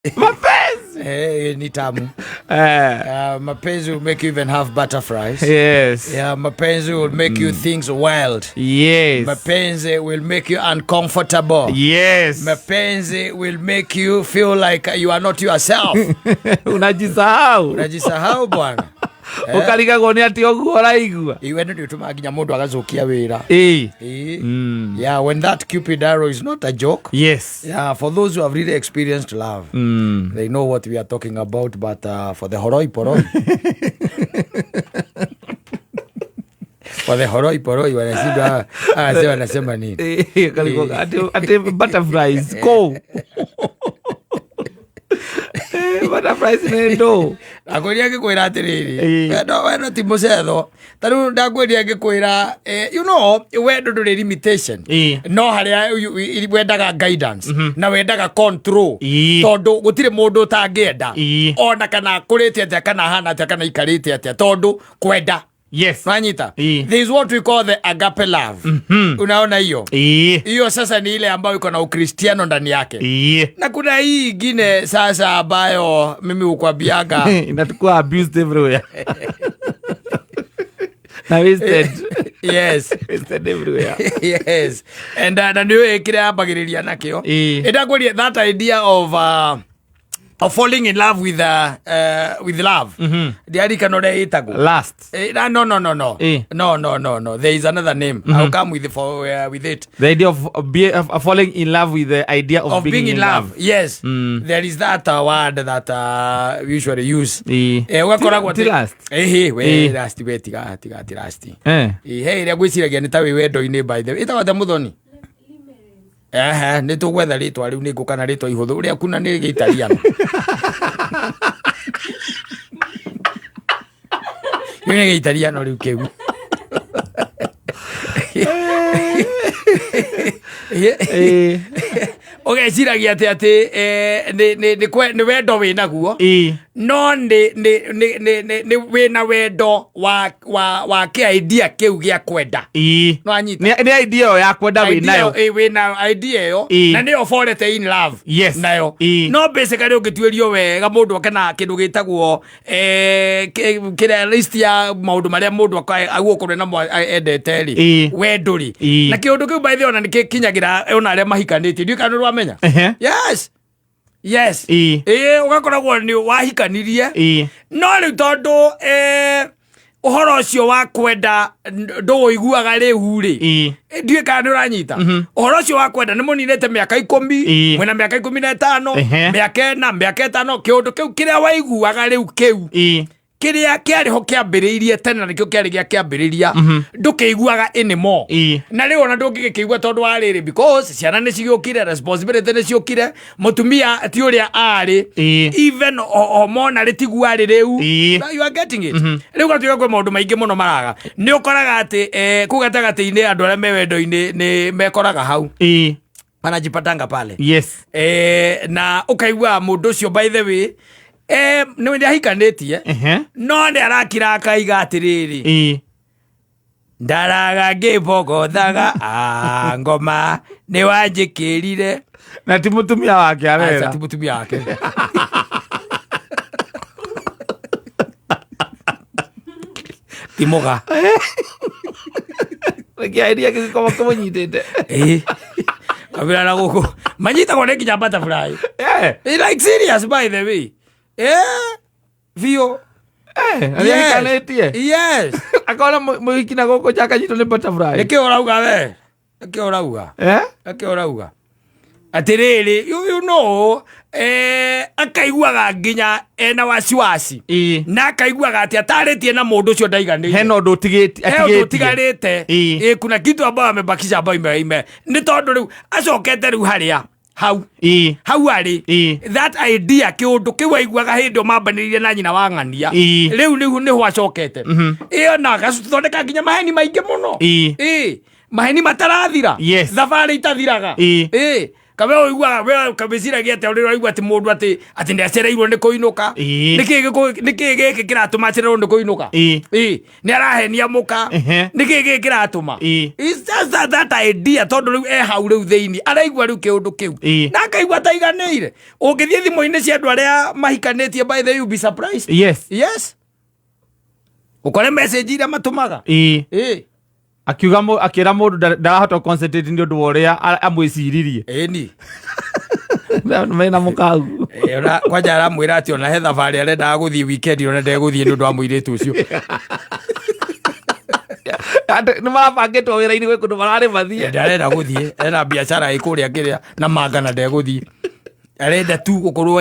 Mapenzi ni tamu. Mapenzi will make you even have butterflies. Yes. Yeah, mapenzi will make you things wild. Yes. Mapenzi will make you uncomfortable. Yes. Mapenzi will make you feel like you are not yourself. Unajisahau bwana. Ukarigagwo ni ati oguo uraigua. Iwe ndio tuma nginya mundu agazukia wira. Yeah, when that Cupid arrow is not a joke. Yes. Yeah, for those who have really experienced love, they know what we are talking about, but for the horoi poroi. For the horoi poroi wanasema nini? Ati butterflies go. Butterflies nendo. Akoria ngikwira atiriri. Wendo ti mucetho. Taru ndakweria ngikwira you know wendo nduri limitation. No haria wendaga guidance na wendaga control. Tondu gutire mundu utangienda. Ona kana kurite atia kana hana atia kana ikarite atia tondu kwenda. Yes. Nanyita. There is what we call the agape love. Unaona hiyo? Hiyo sasa ni ile ambayo iko na ukristiano ndani yake. Na kuna hii ingine sasa ambayo mimi ukwambiaga inatukua abused everywhere. Wasted. Yes. Wasted everywhere. Yes. And niyo ekire ambagiriria nakio. Edakweria that idea of falling in love with love. Diari kanore itago. Last. No. No. There is another name. I'll come with it. The idea of falling in love with the idea of being in love. Yes. There is that word that we usually use. Last. Last. Ria gwiciragia ni tawi wendo-ini by the way. Itawata muthoni. Ni tugwetha ritwa riu ni ngukana ritwa ihuthu uria kuna ni Gitariano. Ni Gitariano riu kiu. Ugeciragia ati ni wendo wina guo. No ni wina wendo wa ki idea kiu gia kwenda. No anyita. Ni idea ya kwenda winayo. Wina idea yo na ni oforete in love. Yes. Nayo. No basically ugituerio wega mundu akana kindu gitagwo kira list ya maundu maria mundu agukorwo na endete ri wenduri. Na kiundu kiu by the way ona nikinyagira ona aria mahikanitie ndio kana rwamenya. Yes. Ugakoragwo ni wahikanirie. No riu tondu uhoro ucio wa kwenda nduiguaga riu ri ndiye kana uranyita uhoro ucio wa kwenda ni muninete miaka 10 mwena miaka 15 miaka 4 miaka 5 kiundu kiu kiria waiguaga riu kiu kiria kiariho kiambiriirie tene na nikio kiari gia kiambiriria ndukeiguaga anymore. Na riu ona ndungigikigua tondu wa riri because ciana ni cigiukire, responsibility ni ciukire, mutumia ti uria ari even hormone ritigua riu. You are getting it. Riu gatuika kwa maundu maingi muno maraga ni ukoraga ati kugatagati-ini andu aria mewendo-ini ni mekoraga hau wanajipatanga pale. Yes. Na ukaigua mundu ucio by the way ni wende ahikanitie no ndi arakira akaiga atiriri ndaraga ngibogothaga ngoma ni wanjikirire na ti mutumia wake arera. Ti mutumia wake. Timoga Kiairia kiko kama nyitete. Kabila na guku manyita kwa neki chapata fly. Like serious by the way. Vio. Alikanete. Yes. Akona muikina goko chaka jito ni butterfly. Eke orauga we. Eke orauga. Eke orauga. Atiriri, you know, akaiguaga nginya ena wasiwasi. Na akaiguaga ati ataritie na mundu ucio ndaiganire. Heno ndu tigarite. Kuna kitu ambayo amebakisha ambayo ime. Ni tondu riu acokete riu haria. Hau ari that idea kiundu kiu aiguaga hindi mambanirie na nyina wa ng'ania riu ni ho acokete iyo na gathondeka nginya maheni maingi muno maheni matarathira thabari itathiraga kabe oigua we kabecira gete uri oigua ati mundu ati ndacereirwo ni kuinuka niki giki kiratuma acereirwo ni kuinuka ni arahenia muka niki giki kiratuma is just that idea tondu riu hau riu theini araigua riu kiundu kiu na akaigua taiganire ungithie thimo-ini cia andu aria mahikanitie by the you be surprised yes ukore message ira matumaga akira mundu ndarahota concentrate ni undu uria amwiciririe ni mena mukagu kwanja aramwira ati ona he thabari arenda guthie weekend ona ndeguthie ni undu wa muiritu ucio ni mabangitwo wira-ini gwi kundu marari mathie ndarenda guthie ena biashara ikuria kiria na mangana ndeguthie arenda tu gukorwo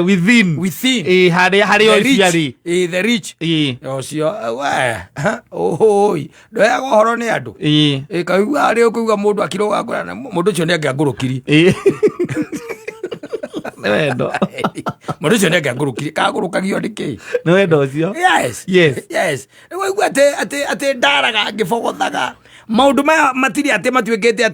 within hari ociari the rich ocio oi ndoya gohoro ni andu kaigua ari ukuiga mundu akiroga ngora mundu ucio ni angiangurukiri ni wendo mundu ucio ni angiangurukiri kagurukagio niki ni wendo ucio yes waigua ate ndaraga ngibogothaga maundu maya matiri ati matuikite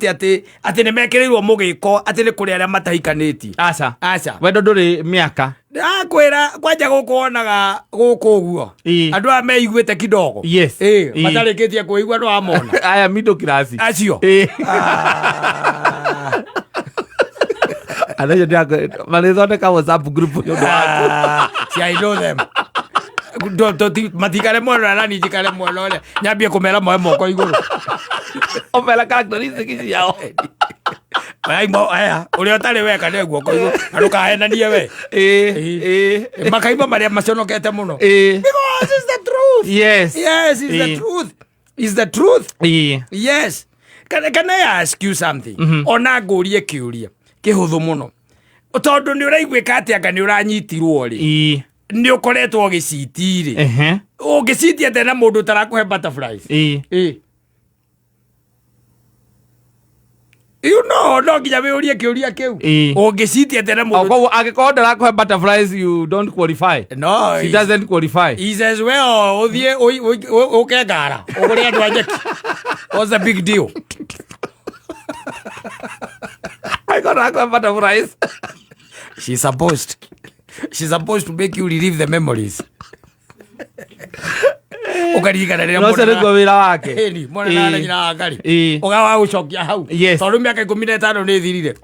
ati ni mekirirwo mugiko ati ni kuri aria matahikanitie aca wendo nduri miaka ndakwira kwanja gukuonaga guku uguo andu a meiguite kidogo matarikitie kuigua andu amona aya middle class acio anayo ndia malithondeka WhatsApp group yo si I know them matikare mwana arani jikare mwana ole nyambie kumera moe moko iguru omela characteristics yao aya uri otari weka ne guoko iguru aruka henanie we makaimba maria maconokete muno because it's the truth yes it's the truth is the truth yes can I ask you something ona ngurie kiuria kihuthu muno tondu ni uraiguika ati anga ni uranyitirwo ri ni ukoretwo gicitiri ugicitia ate na mundu tarakuhe butterflies you know no nginya wiurie kiuria kiu ungicitia ate na mundu kwa agikorwo ndarakuhe butterflies you don't qualify no he doesn't qualify he says well uthie ukengara ugure andu anjeki what's the big deal I got a butterflies she's supposed to make you relive the memories ukarigana rĩrĩa no sere kwa wĩra wake ni mwana na nyina ngari ugawa gucokia hau tondu miaka 15 ni thirire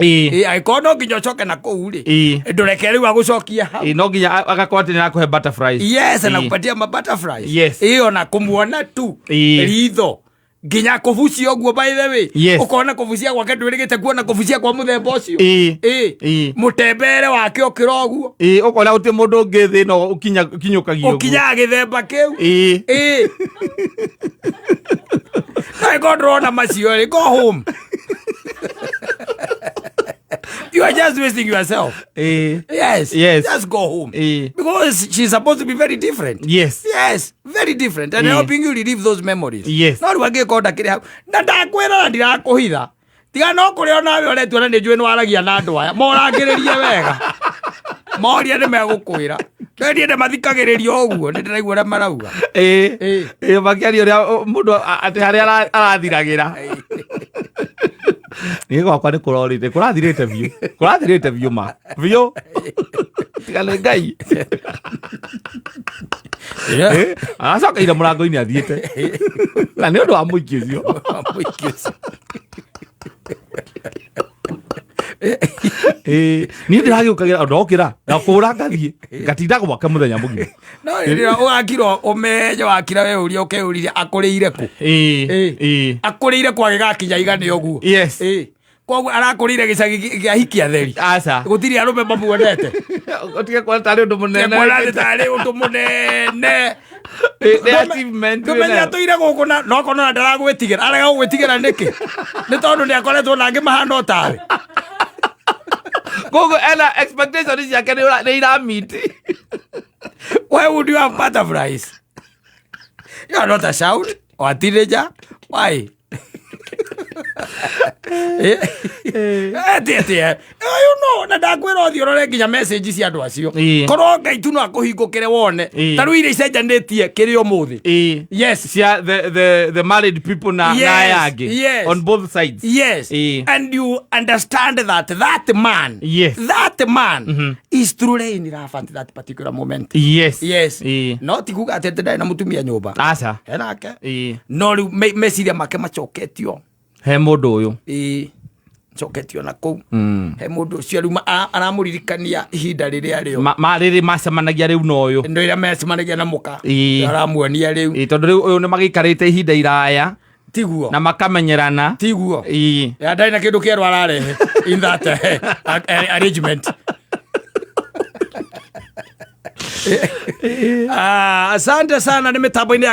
aikono nginya ucoke na kuu ri ndureke riu agucokia hau no nginya agakorwo ati nirakuhe butterflies yes na kupatia ma butterflies ona kumuona tu ritho nginya kubucia oguo by the way ukona kubucia gwake ndwirigite kuona kubucia kwa muthemba ucio mutembere wake okira oguo ukona uti mundu ungi thi no ukinyukagio ukinya githemba kiu I got rona macio go home you are just wasting yourself yes just go home because she's supposed to be very different yes very different and helping you relive those memories no wage konda kiri hau na ndakwira ndirakuhitha tiga no kuri ona we oretu na njui nwaragia na andu aya morangiririe wega moria ni megukwira ndie mathikagiririo uguo ni ndiraigua ria marauga makiaria ria mundu ati haria arathiragira ni gwakwa ni kurorite kurathirite biu ma biu tigane ngai acoka ira murango-ini athiite na ni undu wa muiki ucio ni ndiragiukagira ndokira na kura ngathie ngatinda gwaka muthenya mugima no rira ugakirwo umenye wakira we uria ukeuriria akuriire ku akuriire kwa gigakinya igane uguo koguo arakurire gicagi gia hikia theri aca gutiri arume mamuonete utige kwa tari undu munene mwana tari undu munene the achievement tumenya tuire guku na no kono ndaragwitigira arega gwitigira niki ni tondu ni akoretwo nangi mahana tawe gogo ela expectations yake ni ira meet why would you have butterflies you are not a child or a teenager why you know na ndakwira othio rore nginya message cia andu acio korwo ngai tu no akuhingukire wone taru ire icenjanĩtie kiri umuthi yes cia the married people na yangi on both sides and you understand that man is truly in love at that particular moment no tikuga atete ndai na mutumia nyumba aca enake no riu meciria make macoketio he mundu uyu choketio na kou he mundu cio riu aramuririkania ihinda riria rio riri macemanagia riu no uyu ndo ira macemanagia na muka aramuonia riu tondu riu uyu ni magikarite ihinda iraya tiguo na makamenyerana tiguo ndai na kindu kieru ararehe in that arrangement asante sana ni mitambo-ini